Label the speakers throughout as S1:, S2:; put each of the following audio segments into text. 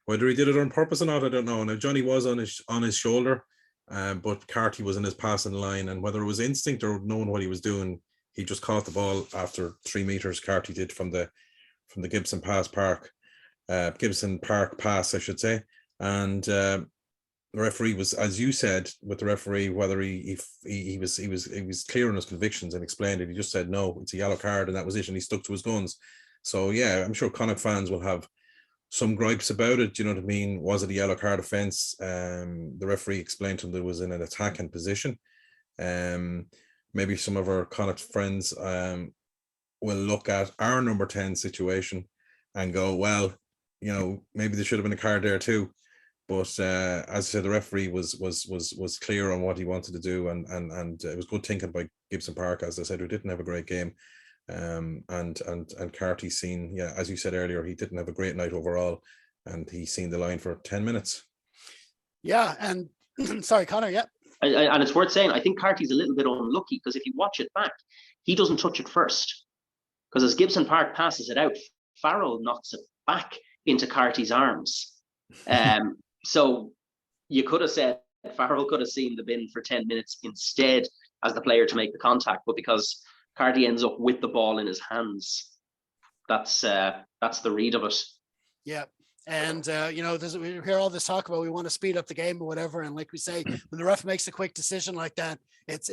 S1: Whether he did it on purpose or not, I don't know. Now Johnny was on his shoulder, but Carty was in his passing line, and whether it was instinct or knowing what he was doing, he just caught the ball after 3 meters. Carty did from the Gibson Park pass, I should say, and the referee was, as you said, with the referee, whether he was clear on his convictions and explained it. He just said no, it's a yellow card, and that was it, and he stuck to his guns. So yeah, I'm sure Connacht fans will have some gripes about it. Do you know what I mean? Was it a yellow card offence? The referee explained to him that it was in an attacking position. Maybe some of our Connacht friends will look at our number 10 situation and go, well, you know, maybe there should have been a card there too. But as I said, the referee was clear on what he wanted to do, and it was good thinking by Gibson Park, as I said, who didn't have a great game. And Carty seen, yeah, as you said earlier, he didn't have a great night overall, and he seen the line for 10 minutes.
S2: Yeah, and sorry, Conor, yeah.
S3: And it's worth saying, I think Carty's a little bit unlucky, because if you watch it back, he doesn't touch it first. Because as Gibson Park passes it out, Farrell knocks it back into Carty's arms. So you could have said Farrell could have seen the bin for 10 minutes instead as the player to make the contact, but because Carty ends up with the ball in his hands, that's the read of it. Yeah.
S2: And, we hear all this talk about we want to speed up the game or whatever. And like we say, when the ref makes a quick decision like that, it's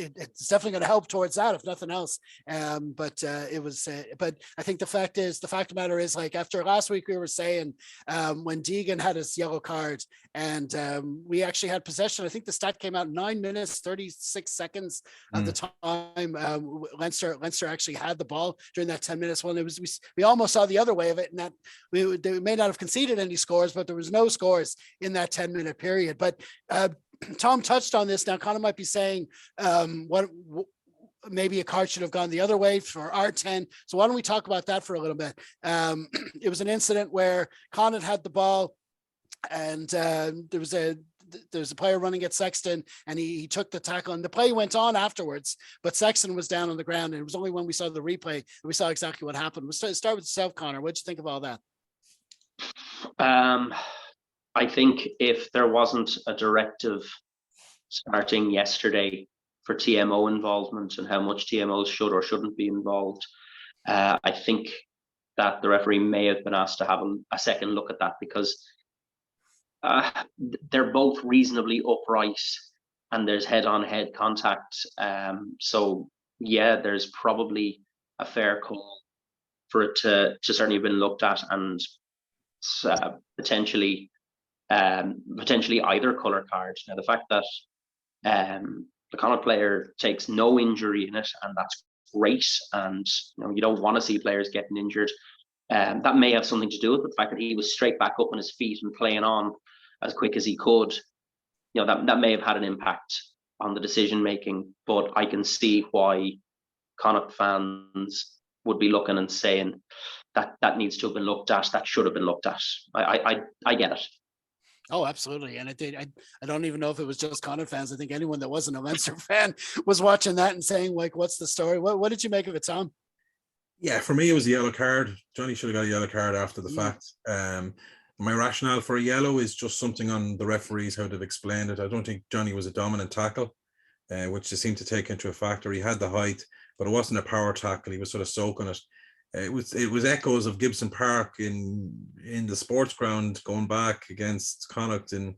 S2: definitely going to help towards that, if nothing else. But I think the fact of the matter is, like, after last week, we were saying when Deegan had his yellow card and we actually had possession, I think the stat came out 9 minutes, 36 seconds of the time. Leinster actually had the ball during that 10 minutes. Well, we almost saw the other way of it, and that they may not have conceded any scores, but there was no scores in that 10-minute period. But Tom touched on this. Now, Conor might be saying what maybe a card should have gone the other way for R10. So why don't we talk about that for a little bit? It was an incident where Connacht had the ball, and there was a player running at Sexton, and he took the tackle, and the play went on afterwards, but Sexton was down on the ground, and it was only when we saw the replay that we saw exactly what happened. We'll start with yourself, Conor. What did you think of all that?
S3: I think if there wasn't a directive starting yesterday for TMO involvement and how much TMOs should or shouldn't be involved, I think that the referee may have been asked to have a second look at that, because they're both reasonably upright and there's head-on-head contact. So yeah, there's probably a fair call for it to certainly have been looked at, and potentially either colour card. Now, the fact that the Connacht player takes no injury in it, and that's great, and you don't want to see players getting injured, that may have something to do with the fact that he was straight back up on his feet and playing on as quick as he could. That may have had an impact on the decision making, but I can see why Connacht fans would be looking and saying that needs to have been looked at, that should have been looked at. I get it.
S2: Oh, absolutely. And it did. I don't even know if it was just Connacht fans. I think anyone that wasn't a Leinster fan was watching that and saying, like, what's the story? What did you make of it, Tom?
S1: Yeah, for me, it was a yellow card. Johnny should have got a yellow card after the fact. My rationale for a yellow is just something on the referees, how they've explained it. I don't think Johnny was a dominant tackle, which they seem to take into a factor. He had the height, but it wasn't a power tackle. He was sort of soaking it. It was echoes of Gibson Park in the sports ground going back against Connacht in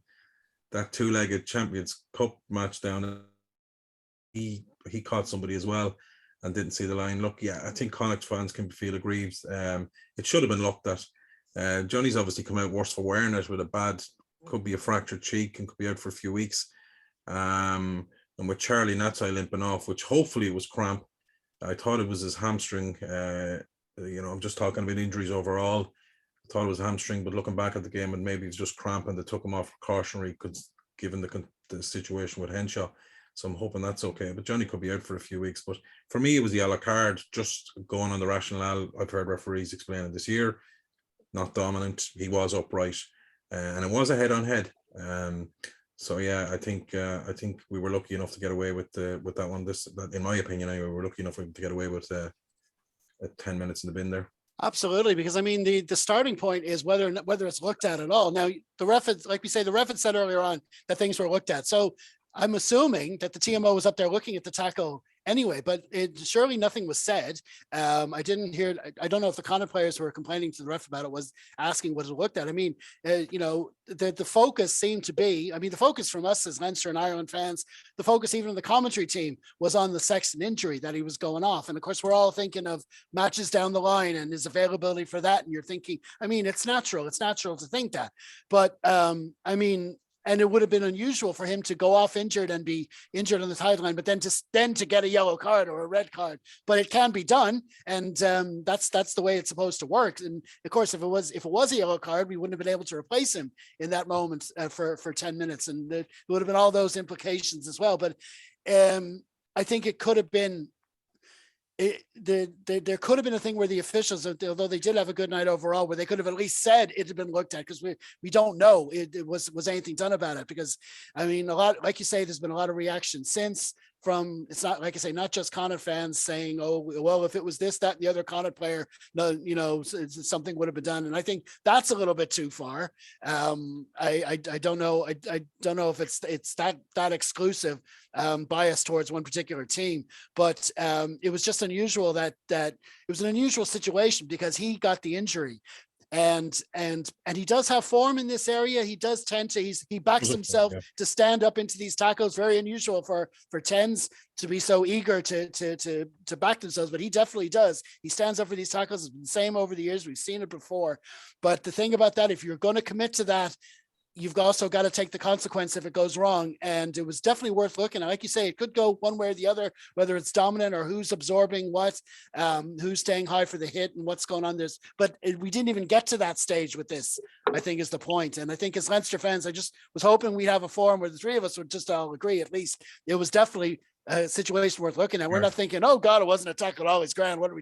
S1: that two-legged Champions Cup match down. He caught somebody as well and didn't see the line. Look, yeah, I think Connacht fans can feel aggrieved. It should have been looked at. Johnny's obviously come out worse for wearing it with could be a fractured cheek and could be out for a few weeks. And with Charlie Natsai limping off, which hopefully was cramp. I thought it was his hamstring. I'm just talking about injuries overall. I thought it was hamstring, but looking back at the game, and maybe it's just cramp and they took him off precautionary, given the situation with Henshaw. So I'm hoping that's okay. But Johnny could be out for a few weeks. But for me, it was the yellow card. Just going on the rationale, I've heard referees explaining this year. Not dominant. He was upright, and it was a head-on-head. So yeah, I think we were lucky enough to get away with that one. In my opinion, anyway, we were lucky enough to get away with 10 minutes in the bin there.
S2: Absolutely, because I mean the starting point is whether it's looked at all. Now the ref, like we say, the ref had said earlier on that things were looked at. So I'm assuming that the TMO was up there looking at the tackle anyway, but surely nothing was said. I didn't hear. I don't know if the Connacht players who were complaining to the ref about it was asking what it looked at. I mean, the focus seemed to be. I mean, the focus from us as Leinster and Ireland fans, the focus even of the commentary team was on the Sexton injury, that he was going off, and of course we're all thinking of matches down the line and his availability for that. And you're thinking, I mean, it's natural to think that, but I mean. And it would have been unusual for him to go off injured and be injured on the sideline, but then to get a yellow card or a red card. But it can be done, and that's the way it's supposed to work. And of course, if it was a yellow card, we wouldn't have been able to replace him in that moment for 10 minutes, and it would have been all those implications as well. But I think it could have been. There could have been a thing where the officials, although they did have a good night overall, where they could have at least said it had been looked at, because we don't know it was anything done about it. Because I mean, a lot, like you say, there's been a lot of reaction since. From, it's not, like I say, not just Connacht fans saying, oh well, if it was this, that, and the other Connacht player, no, something would have been done. And I think that's a little bit too far. I don't know. I don't know if it's that exclusive bias towards one particular team, but it was just unusual that it was an unusual situation because he got the injury. And he does have form in this area. He does tend to, he backs himself to stand up into these tackles. Very unusual for tens to be so eager to back themselves, but he definitely does. He stands up for these tackles. It's been the same over the years. We've seen it before. But the thing about that, if you're going to commit to that, you've also got to take the consequence if it goes wrong. And it was definitely worth looking at. Like you say, it could go one way or the other, whether it's dominant or who's absorbing what, who's staying high for the hit and what's going on. We didn't even get to that stage with this, I think, is the point. And I think as Leinster fans, I just was hoping we'd have a forum where the three of us would just all agree. At least it was definitely a situation worth looking at. We're not thinking, oh God, it wasn't a tackle at all. He's grand. What are we